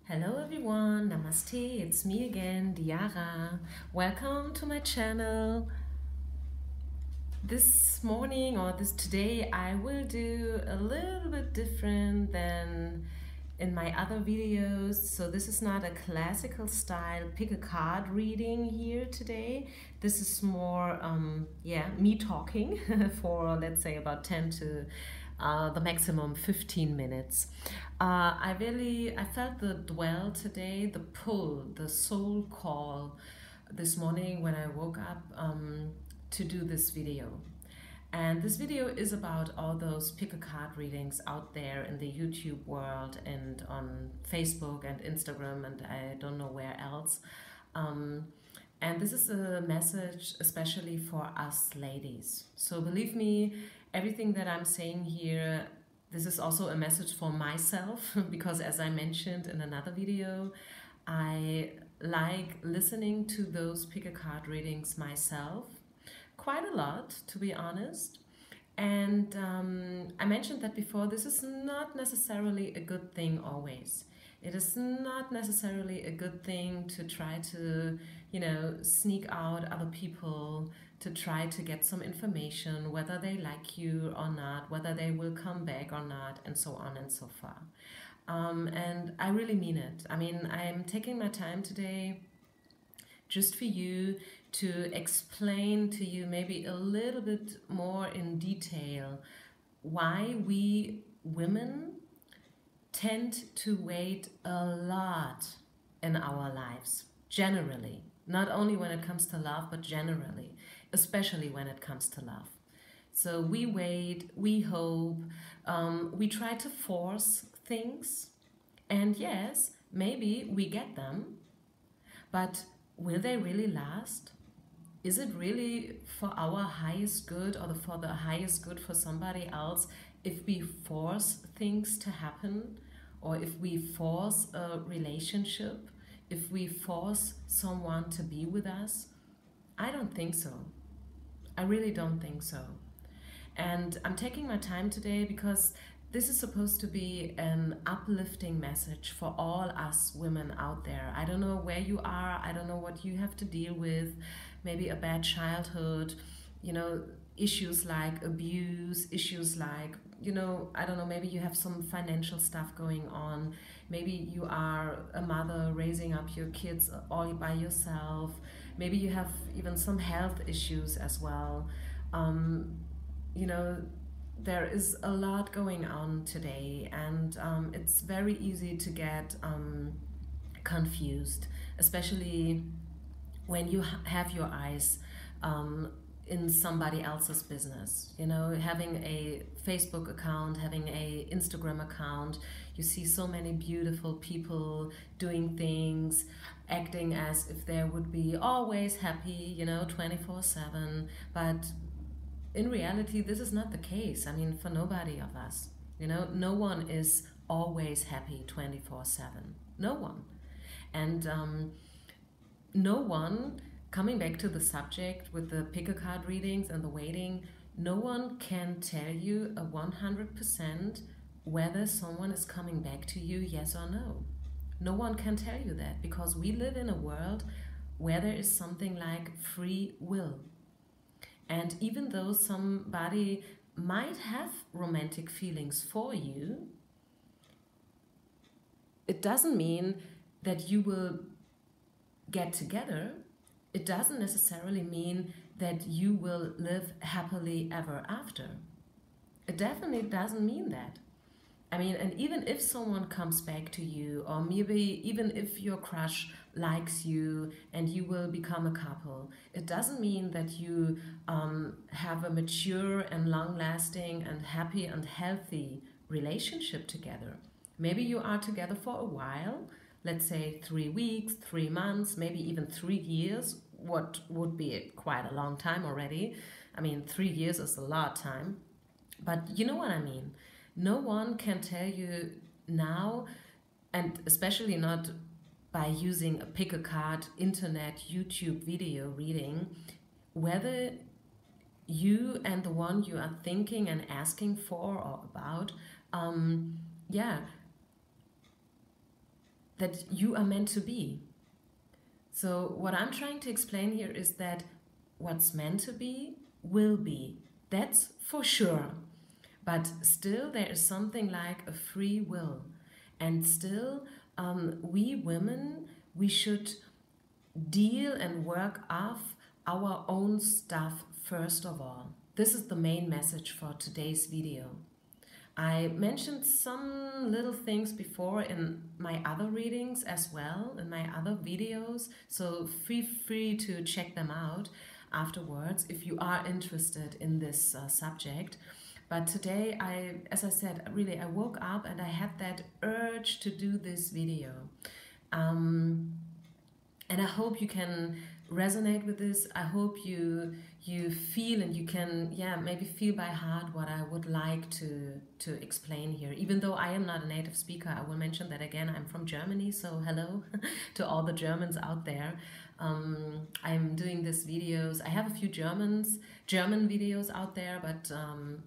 Hello everyone, Namaste, it's me again, Diara. Welcome to my channel. This morning or this today I will do a little bit different than in my other videos. So this is not a classical style pick a card reading here today. This is more me talking for let's say about 10 to the maximum 15 minutes. I felt the dwell today, the pull, the soul call this morning when I woke up to do this video. And this video is about all those pick a card readings out there in the YouTube world and on Facebook and Instagram and I don't know where else. And this is a message especially for us ladies. So believe me, everything that I'm saying here, this is also a message for myself because as I mentioned in another video, I like listening to those pick a card readings myself quite a lot, to be honest. And I mentioned that before, this is not necessarily a good thing always. It is not necessarily a good thing to try to, sneak out other people, to try to get some information, whether they like you or not, whether they will come back or not, and so on and so far. And I really mean it. I mean, I'm taking my time today just for you to explain to you maybe a little bit more in detail why we women tend to wait a lot in our lives, generally. Not only when it comes to love, but generally, especially when it comes to love. So we wait, we hope, we try to force things, and yes, maybe we get them, but will they really last? Is it really for our highest good or for the highest good for somebody else if we force things to happen, or if we force a relationship, if we force someone to be with us? I don't think so. I really don't think so. And I'm taking my time today because this is supposed to be an uplifting message for all us women out there. I don't know where you are. I don't know what you have to deal with. Maybe a bad childhood, issues like abuse, issues like, I don't know, maybe you have some financial stuff going on. Maybe you are a mother raising up your kids all by yourself. Maybe you have even some health issues as well. There is a lot going on today, and it's very easy to get confused, especially when you have your eyes in somebody else's business. Having a Facebook account, having a Instagram account, you see so many beautiful people doing things, acting as if they would be always happy, 24/7, but in reality, this is not the case. I mean, for nobody of us. No one is always happy 24/7. No one. And no one, coming back to the subject with the pick a card readings and the waiting, no one can tell you 100% whether someone is coming back to you, yes or no. No one can tell you that because we live in a world where there is something like free will. And even though somebody might have romantic feelings for you, it doesn't mean that you will get together. It doesn't necessarily mean that you will live happily ever after. It definitely doesn't mean that. I mean, and even if someone comes back to you, or maybe even if your crush likes you and you will become a couple, it doesn't mean that you have a mature and long-lasting and happy and healthy relationship together. Maybe you are together for a while, let's say 3 weeks, 3 months, maybe even 3 years, what would be quite a long time already. I mean, 3 years is a lot of time, but you know what I mean. No one can tell you now, and especially not by using a pick a card internet YouTube video reading, whether you and the one you are thinking and asking for or about, that you are meant to be. So what I'm trying to explain here is that what's meant to be will be. That's for sure. But still there is something like a free will. And still we women, we should deal and work off our own stuff first of all. This is the main message for today's video. I mentioned some little things before in my other readings as well, in my other videos, so feel free to check them out afterwards if you are interested in this subject. But today, as I said, really I woke up and I had that urge to do this video. And I hope you can resonate with this. I hope you feel and you can, maybe feel by heart what I would like to explain here. Even though I am not a native speaker, I will mention that again. I'm from Germany, so hello to all the Germans out there. I'm doing these videos. I have a few German videos out there, but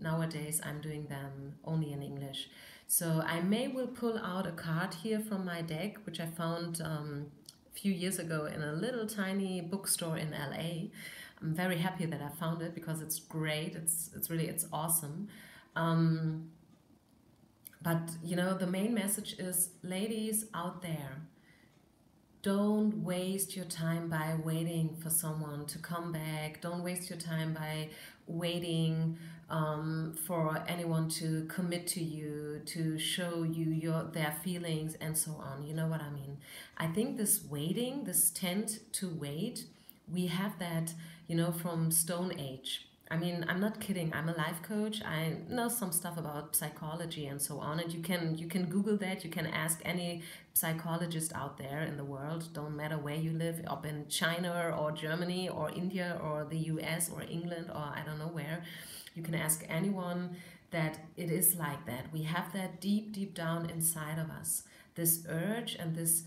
nowadays I'm doing them only in English. So I will pull out a card here from my deck, which I found few years ago in a little tiny bookstore in LA. I'm very happy that I found it because it's great. It's awesome. But you know, the main message is, ladies out there, don't waste your time by waiting for someone to come back. Don't waste your time by waiting for anyone to commit to you, to show you their feelings and so on. You know what I mean? I think this waiting, this tend to wait, we have that, you know, from Stone Age. I mean, I'm not kidding. I'm a life coach. I know some stuff about psychology and so on. And you can Google that. You can ask any psychologist out there in the world. Don't matter where you live, up in China or Germany or India or the US or England or I don't know where. You can ask anyone that it is like that. We have that deep down inside of us. This urge and this,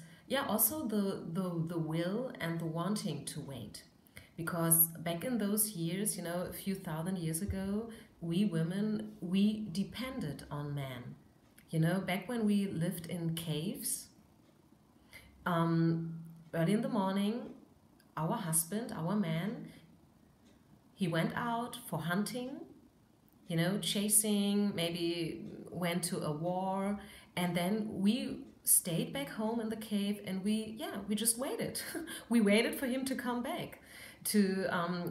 also the will and the wanting to wait. Because back in those years, you know, a few thousand years ago, we women, we depended on men. You know, back when we lived in caves, early in the morning, our husband, our man, he went out for hunting, you know, chasing, maybe went to a war, and then we stayed back home in the cave and we just waited. We waited for him to come back.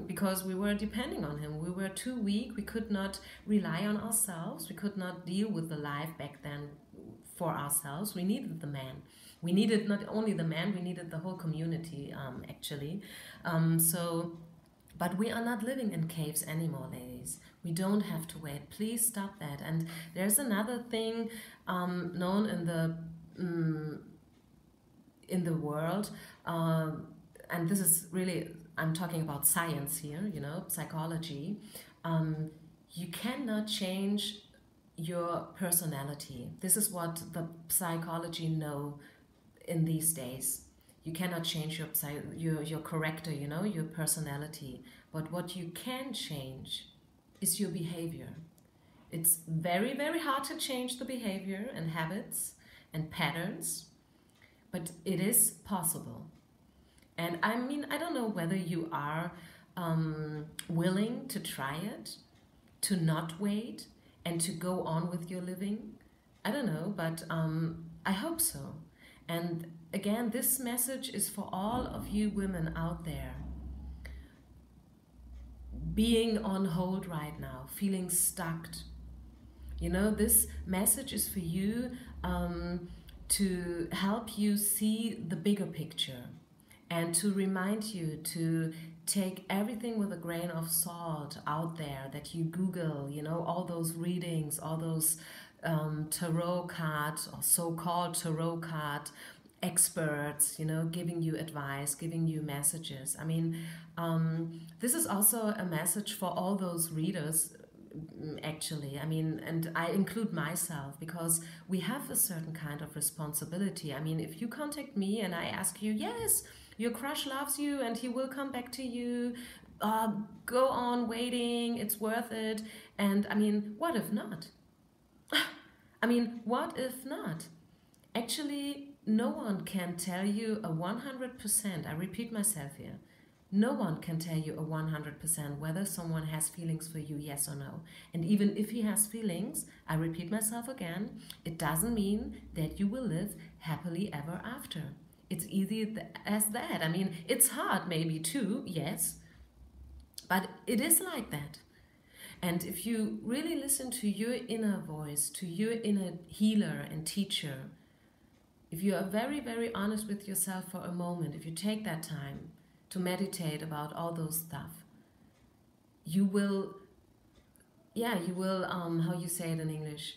Because we were depending on him. We were too weak. We could not rely on ourselves. We could not deal with the life back then for ourselves. We needed the man. We needed not only the man, we needed the whole community, actually. But we are not living in caves anymore, ladies. We don't have to wait. Please stop that. And there's another thing known in the world, and this is really, I'm talking about science here, you know, psychology. You cannot change your personality. This is what the psychology know in these days. You cannot change your character, you know, your personality. But what you can change is your behavior. It's very, very hard to change the behavior and habits and patterns, but it is possible. And I mean, I don't know whether you are willing to try it, to not wait, and to go on with your living. I don't know, but I hope so. And again, this message is for all of you women out there being on hold right now, feeling stuck. You know, this message is for you to help you see the bigger picture. And to remind you to take everything with a grain of salt out there that you Google, you know, all those readings, all those tarot cards or so-called tarot card experts, you know, giving you advice, giving you messages. I mean, this is also a message for all those readers, actually. I mean, and I include myself because we have a certain kind of responsibility. I mean, if you contact me and I ask you, yes, your crush loves you and he will come back to you, go on waiting, it's worth it. And I mean, what if not? I mean, what if not? Actually, no one can tell you a 100%, I repeat myself here, no one can tell you a 100% whether someone has feelings for you, yes or no. And even if he has feelings, I repeat myself again, it doesn't mean that you will live happily ever after. It's easy as that. I mean, it's hard maybe too, yes, but it is like that. And if you really listen to your inner voice, to your inner healer and teacher, if you are very, very honest with yourself for a moment, if you take that time to meditate about all those stuff, you will, how you say it in English,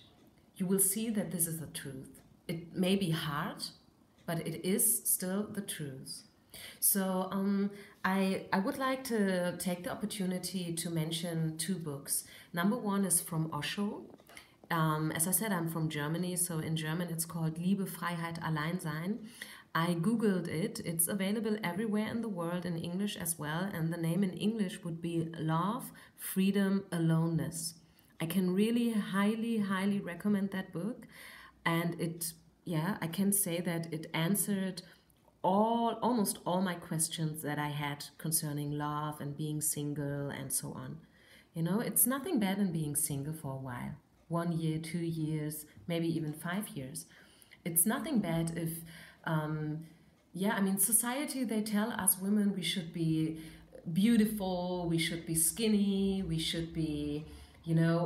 you will see that this is the truth. It may be hard, but it is still the truth. So I would like to take the opportunity to mention 2 books. Number 1 is from Osho. As I said, I'm from Germany, so in German it's called Liebe, Freiheit, Alleinsein. I googled it. It's available everywhere in the world in English as well, and the name in English would be Love, Freedom, Aloneness. I can really highly, highly recommend that book, and I can say that it answered almost all my questions that I had concerning love and being single and so on. You know, it's nothing bad in being single for a while. 1 year, 2 years, maybe even 5 years. It's nothing bad if, society, they tell us women we should be beautiful, we should be skinny, we should be,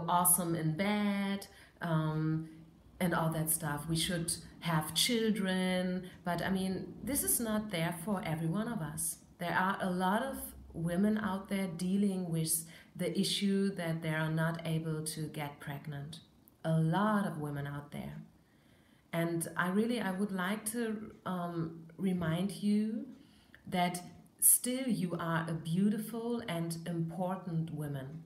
awesome in bed, and all that stuff. We should have children, but I mean, this is not there for every one of us. There are a lot of women out there dealing with the issue that they are not able to get pregnant. A lot of women out there. And I would like to remind you that still you are a beautiful and important woman,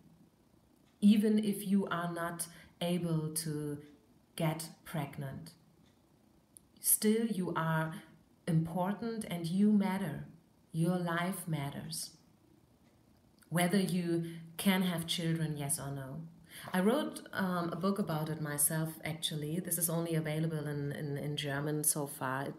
even if you are not able to get pregnant. Still you are important and you matter. Your life matters. Whether you can have children, yes or no. I wrote a book about it myself, actually. This is only available in German so far.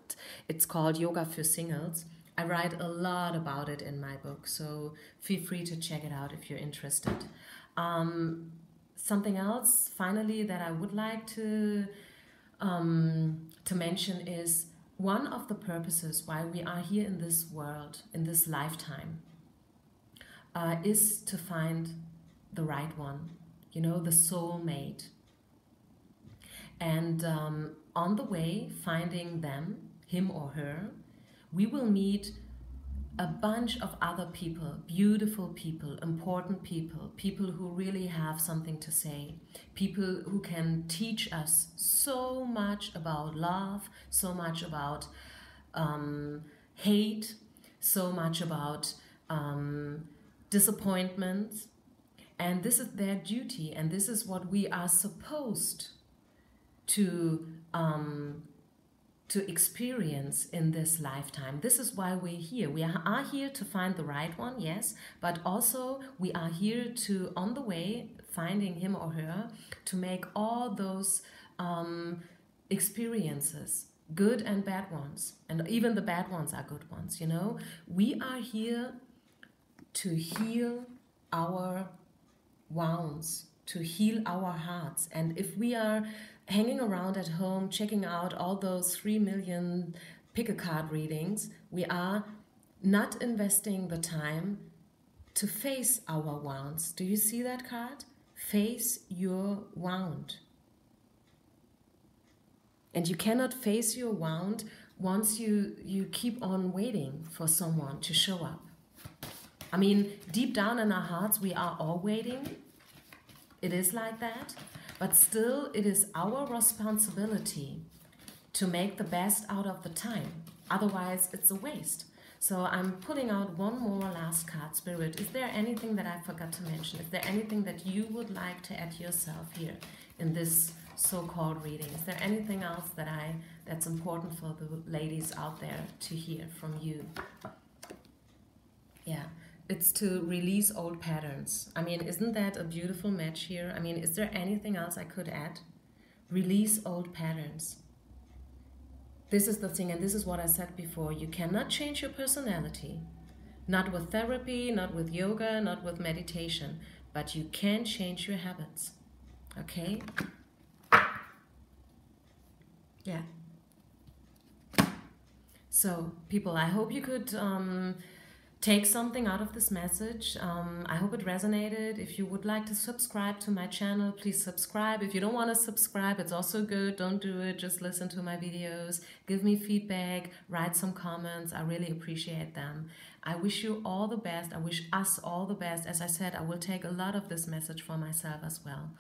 It's called Yoga für Singles. I write a lot about it in my book, so feel free to check it out if you're interested. Something else, finally, that I would like to mention is one of the purposes why we are here in this world, in this lifetime, is to find the right one, the soulmate. And on the way, finding them, him or her, we will meet a bunch of other people, beautiful people, important people, people who really have something to say, people who can teach us so much about love, so much about hate, so much about disappointments. And this is their duty, and this is what we are supposed to experience in this lifetime. This is why we're here. We are here to find the right one, yes, but also we are here to, on the way, finding him or her, to make all those experiences, good and bad ones, and even the bad ones are good ones, We are here to heal our wounds, to heal our hearts. And if we are hanging around at home, checking out all those 3 million pick-a-card readings, we are not investing the time to face our wounds. Do you see that card? Face your wound. And you cannot face your wound once you keep on waiting for someone to show up. I mean, deep down in our hearts, we are all waiting. It is like that. But still, it is our responsibility to make the best out of the time. Otherwise, it's a waste. So I'm pulling out one more last card, Spirit. Is there anything that I forgot to mention? Is there anything that you would like to add yourself here in this so-called reading? Is there anything else that's important for the ladies out there to hear from you? Yeah. It's to release old patterns. I mean, isn't that a beautiful match here? I mean, is there anything else I could add? Release old patterns. This is the thing, and this is what I said before. You cannot change your personality. Not with therapy, not with yoga, not with meditation. But you can change your habits. Okay? Yeah. So, people, I hope you could take something out of this message. I hope it resonated. If you would like to subscribe to my channel, please subscribe. If you don't want to subscribe, it's also good. Don't do it. Just listen to my videos. Give me feedback. Write some comments. I really appreciate them. I wish you all the best. I wish us all the best. As I said, I will take a lot of this message for myself as well.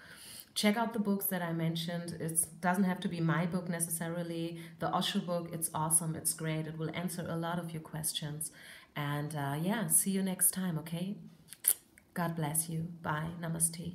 Check out the books that I mentioned. It doesn't have to be my book necessarily. The Osho book, it's awesome. It's great. It will answer a lot of your questions. And yeah, see you next time, okay? God bless you. Bye. Namaste.